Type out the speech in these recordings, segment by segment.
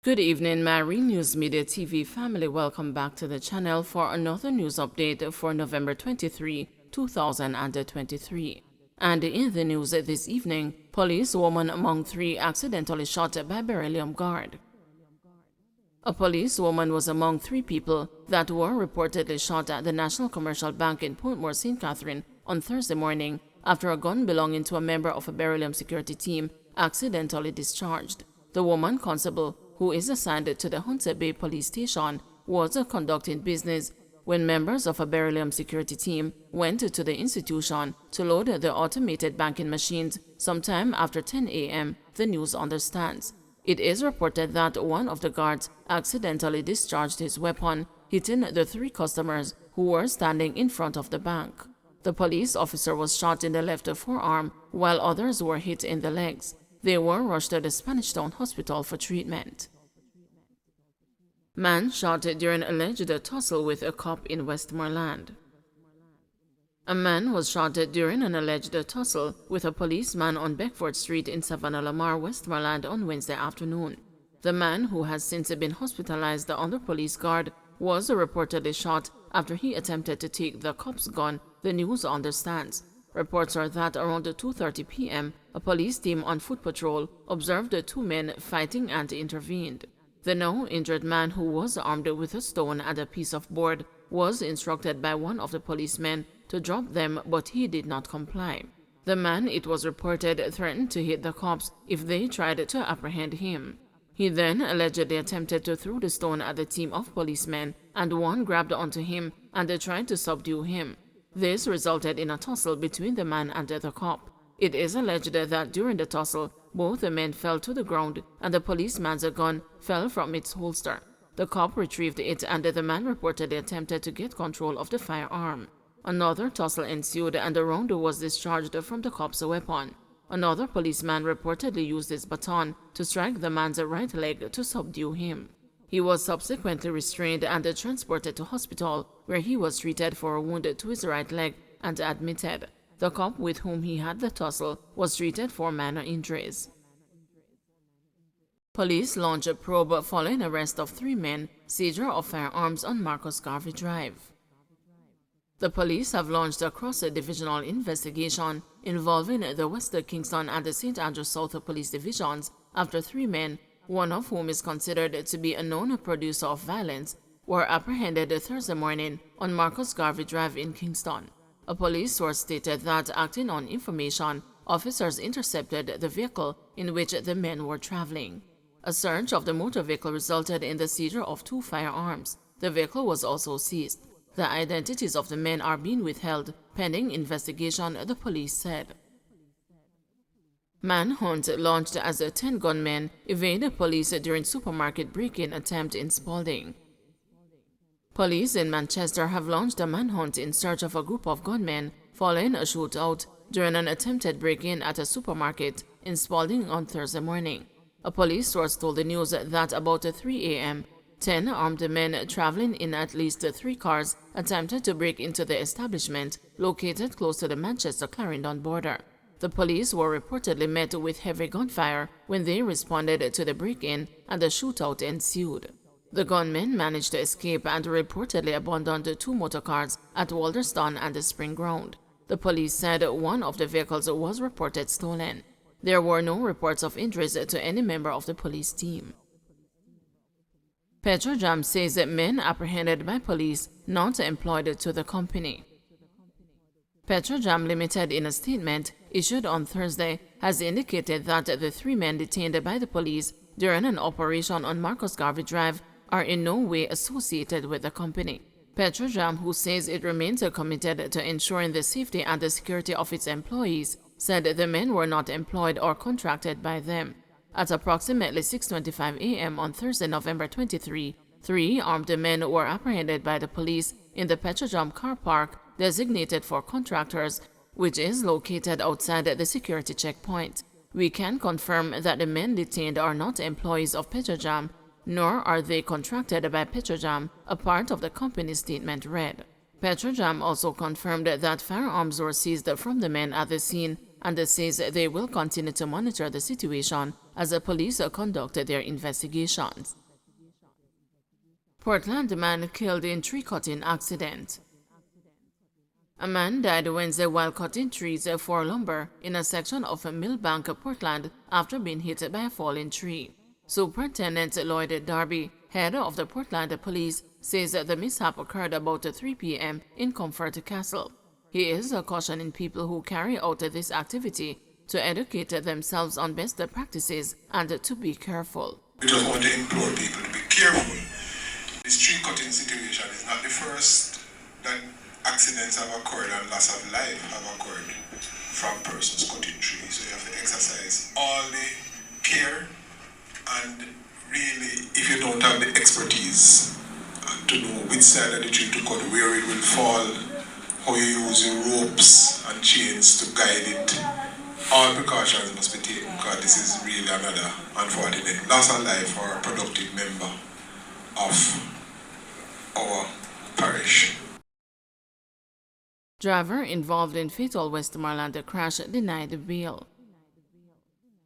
Good evening, Marine News Media TV family. Welcome back to the channel for another news update for November 23, 2023. And in the news this evening, police woman among three accidentally shot by beryllium guard. A police woman was among three people that were reportedly shot at the National Commercial Bank in Portmore, St. Catherine on Thursday morning after a gun belonging to a member of a beryllium security team accidentally discharged. The woman constable, who is assigned to the Hunter Bay Police Station, was conducting business when members of a beryllium security team went to the institution to load the automated banking machines sometime after 10 a.m., the news understands. It is reported that one of the guards accidentally discharged his weapon, hitting the three customers who were standing in front of the bank. The police officer was shot in the left forearm, while others were hit in the legs. They were rushed to the Spanish Town Hospital for treatment. Man shot during alleged tussle with a cop in Westmoreland. A man was shot during an alleged tussle with a policeman on Beckford Street in Savannah Lamar, Westmoreland on Wednesday afternoon. The man, who has since been hospitalized under police guard, was reportedly shot after he attempted to take the cop's gun, the news understands. Reports are that around 2:30 p.m., a police team on foot patrol observed the two men fighting and intervened. The now injured man, who was armed with a stone and a piece of board, was instructed by one of the policemen to drop them, but he did not comply. The man, it was reported, threatened to hit the cops if they tried to apprehend him. He then allegedly attempted to throw the stone at the team of policemen, and one grabbed onto him and tried to subdue him. This resulted in a tussle between the man and the cop. It is alleged that during the tussle, both the men fell to the ground and the policeman's gun fell from its holster. The cop retrieved it and the man reportedly attempted to get control of the firearm. Another tussle ensued and a round was discharged from the cop's weapon. Another policeman reportedly used his baton to strike the man's right leg to subdue him. He was subsequently restrained and transported to hospital, where he was treated for a wound to his right leg and admitted. The cop with whom he had the tussle was treated for minor injuries. Police launch a probe following arrest of three men, seizure of firearms on Marcus Garvey Drive. The police have launched a cross-divisional investigation involving the West Kingston and the St. Andrews South Police Divisions after three men, one of whom is considered to be a known producer of violence, were apprehended Thursday morning on Marcus Garvey Drive in Kingston. A police source stated that, acting on information, officers intercepted the vehicle in which the men were traveling. A search of the motor vehicle resulted in the seizure of two firearms. The vehicle was also seized. The identities of the men are being withheld pending investigation, the police said. Manhunt launched as 10 gunmen evade police during supermarket break-in attempt in Spalding. Police in Manchester have launched a manhunt in search of a group of gunmen following a shootout during an attempted break-in at a supermarket in Spalding on Thursday morning. A police source told the news that about 3 a.m., 10 armed men traveling in at least 3 cars attempted to break into the establishment located close to the Manchester-Clarendon border. The police were reportedly met with heavy gunfire when they responded to the break-in, and the shootout ensued. The gunmen managed to escape and reportedly abandoned 2 motorcars at Walderston and the Spring Ground. The police said one of the vehicles was reported stolen. There were no reports of injuries to any member of the police team. Petrojam says that men apprehended by police not employed to the company. Petrojam Limited, in a statement issued on Thursday, has indicated that the 3 men detained by the police during an operation on Marcus Garvey Drive are in no way associated with the company. Petrojam, who says it remains committed to ensuring the safety and the security of its employees, said the men were not employed or contracted by them. At approximately 6:25 a.m. on Thursday, November 23, 3 armed men were apprehended by the police in the Petrojam car park designated for contractors, which is located outside the security checkpoint. We can confirm that the men detained are not employees of Petrojam, nor are they contracted by Petrojam, a part of the company's statement read. Petrojam also confirmed that firearms were seized from the men at the scene and says they will continue to monitor the situation as the police conducted their investigations. Portland man killed in tree cutting accident. A man died Wednesday while cutting trees for lumber in a section of Millbank, Portland, after being hit by a falling tree. Superintendent Lloyd Darby, head of the Portland Police, says the mishap occurred about 3 p.m. in Comfort Castle. He is cautioning people who carry out this activity to educate themselves on best practices and to be careful. We just want to implore people to be careful. This tree cutting situation is not the first that accidents have occurred and loss of life have occurred from persons cutting trees. So you have to exercise all the care, and really, if you don't have the expertise to know which side of the tree to cut, where it will fall, how you use your ropes and chains to guide it, all precautions must be taken, because this is really another unfortunate loss of life for a productive member of our parish. Driver involved in fatal Westmoreland crash denied bail.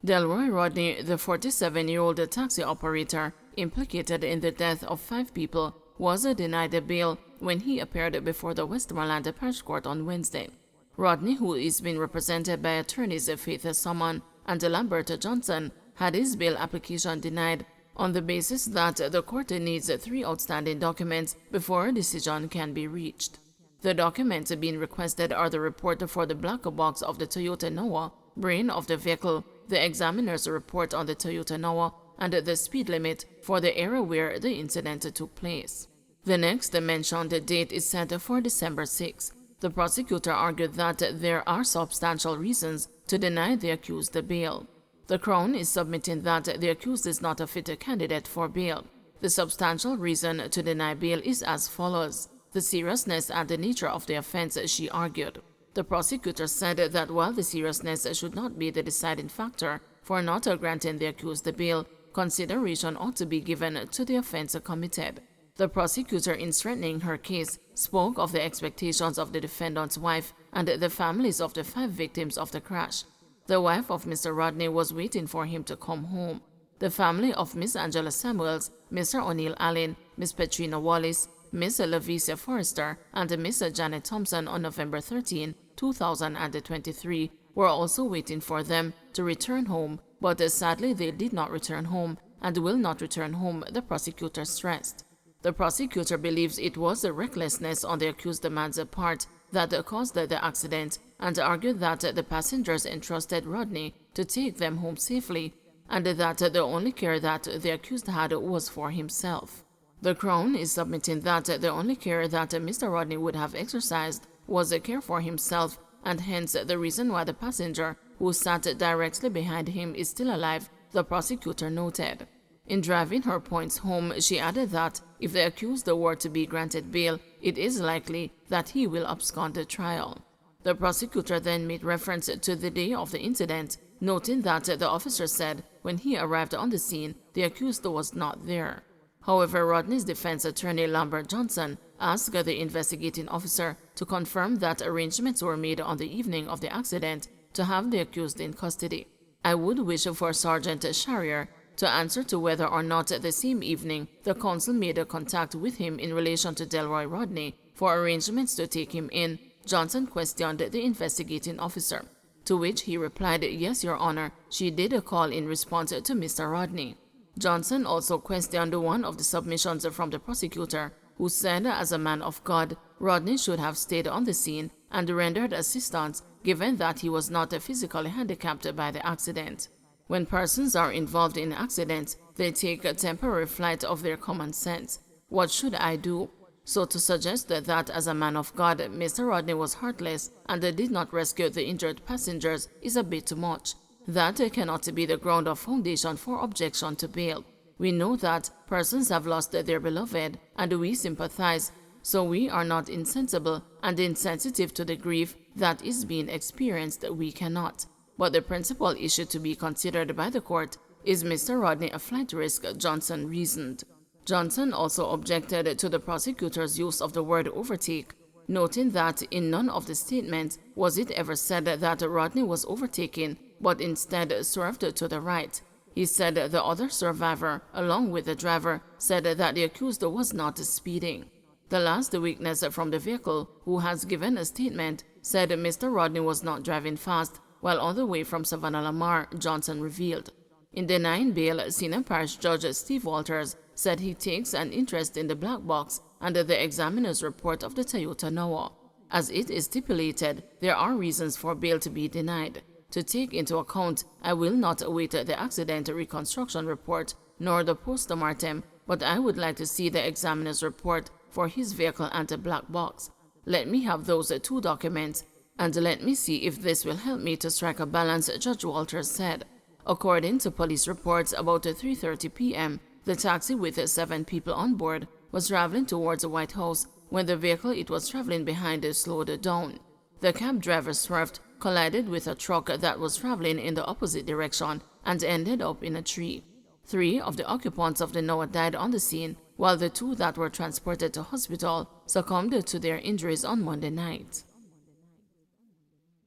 Delroy Rodney, the 47-year-old taxi operator implicated in the death of 5 people, was denied bail when he appeared before the Westmoreland Parish Court on Wednesday. Rodney, who is being represented by attorneys Faith Summon and Lambert Johnson, had his bail application denied on the basis that the court needs 3 outstanding documents before a decision can be reached. The documents being requested are the report for the black box of the Toyota Noah, brain of the vehicle, the examiner's report on the Toyota Noah, and the speed limit for the area where the incident took place. The next mentioned date is set for December 6. The prosecutor argued that there are substantial reasons to deny the accused bail. The Crown is submitting that the accused is not a fit candidate for bail. The substantial reason to deny bail is as follows: the seriousness and the nature of the offense, she argued. The prosecutor said that while the seriousness should not be the deciding factor for not granting the accused bail, consideration ought to be given to the offense committed. The prosecutor, in strengthening her case, spoke of the expectations of the defendant's wife and the families of the 5 victims of the crash. The wife of Mr. Rodney was waiting for him to come home. The family of Miss Angela Samuels, Mr. O'Neill Allen, Miss Petrina Wallace, Miss Lavicia Forrester, and Miss Janet Thompson on November 13, 2023, were also waiting for them to return home, but sadly they did not return home and will not return home, the prosecutor stressed. The prosecutor believes it was the recklessness on the accused man's part that caused the accident, and argued that the passengers entrusted Rodney to take them home safely, and that the only care that the accused had was for himself. The Crown is submitting that the only care that Mr. Rodney would have exercised was a care for himself, and hence the reason why the passenger who sat directly behind him is still alive, the prosecutor noted. In driving her points home, she added that if the accused were to be granted bail, it is likely that he will abscond the trial. The prosecutor then made reference to the day of the incident, noting that the officer said when he arrived on the scene, the accused was not there. However, Rodney's defense attorney Lambert Johnson asked the investigating officer to confirm that arrangements were made on the evening of the accident to have the accused in custody. I would wish for Sergeant Sharrier to answer to whether or not the same evening the counsel made a contact with him in relation to Delroy Rodney for arrangements to take him in. Johnson questioned the investigating officer, to which he replied, "Yes, Your Honor, she did a call in response to Mr. Rodney." Johnson also questioned one of the submissions from the prosecutor, who said, as a man of God, Rodney should have stayed on the scene and rendered assistance, given that he was not physically handicapped by the accident. When persons are involved in accidents, they take a temporary flight of their common sense. What should I do? So to suggest that as a man of God, Mr. Rodney was heartless and did not rescue the injured passengers is a bit too much. That cannot be the ground of foundation for objection to bail. We know that persons have lost their beloved, and we sympathize, so we are not insensible and insensitive to the grief that is being experienced. We cannot. But the principal issue to be considered by the court is Mr. Rodney a flight risk, Johnson reasoned. Johnson also objected to the prosecutor's use of the word overtake, noting that in none of the statements was it ever said that Rodney was overtaken, but instead swerved to the right. He said the other survivor, along with the driver, said that the accused was not speeding. The last witness from the vehicle, who has given a statement, said Mr. Rodney was not driving fast while on the way from Savannah Lamar, Johnson revealed. In denying bail, Senior Parish Judge Steve Walters said he takes an interest in the black box and the examiner's report of the Toyota Noah. As it is stipulated, there are reasons for bail to be denied. To take into account, I will not await the accident reconstruction report nor the postmortem, but I would like to see the examiner's report for his vehicle and the black box. Let me have those two documents, and let me see if this will help me to strike a balance, Judge Walters said. According to police reports, about 3:30 p.m., the taxi with 7 people on board was traveling towards the White House when the vehicle it was traveling behind slowed down. The cab driver swerved, collided with a truck that was traveling in the opposite direction, and ended up in a tree. 3 of the occupants of the Noah died on the scene, while the 2 that were transported to hospital succumbed to their injuries on Monday night.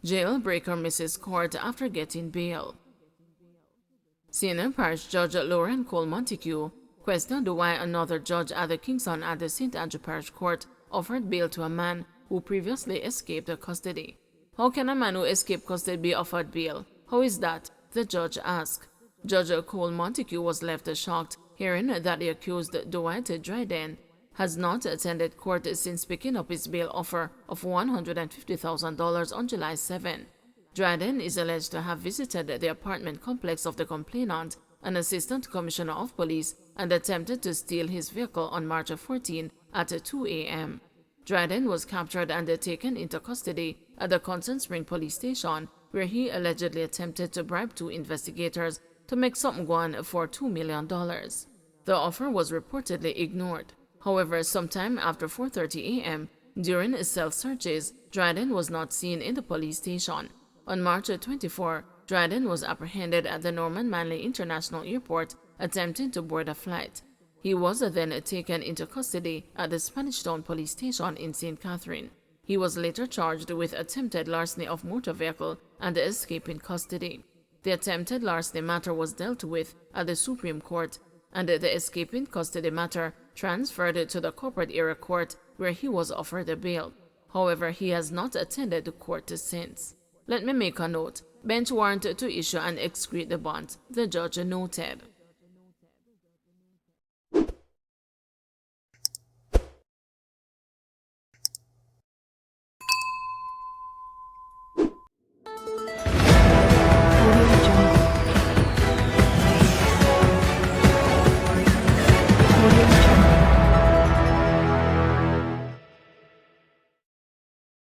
Jailbreaker misses court after getting bail. Senior Parish Judge Lauren Cole Montague questioned why another judge at the Kingston at the St. Andrew Parish Court offered bail to a man who previously escaped custody. How can a man who escaped custody be offered bail? How is that? The judge asked. Judge Cole Montague was left shocked hearing that the accused, Dwight Dryden, has not attended court since picking up his bail offer of $150,000 on July 7. Dryden is alleged to have visited the apartment complex of the complainant, an assistant commissioner of police, and attempted to steal his vehicle on March 14 at 2 a.m. Dryden was captured and taken into custody at the Constant Spring police station, where he allegedly attempted to bribe 2 investigators to make something go on for $2 million. The offer was reportedly ignored. However, sometime after 4:30 a.m., during self-searches, Dryden was not seen in the police station. On March 24, Dryden was apprehended at the Norman Manley International Airport attempting to board a flight. He was then taken into custody at the Spanish Town police station in St. Catherine. He was later charged with attempted larceny of motor vehicle and escaping custody. The attempted larceny matter was dealt with at the Supreme Court, and the escaping custody matter transferred to the corporate area court, where he was offered a bail. However, he has not attended the court since. Let me make a note. Bench warrant to issue and excrete the bond, the judge noted.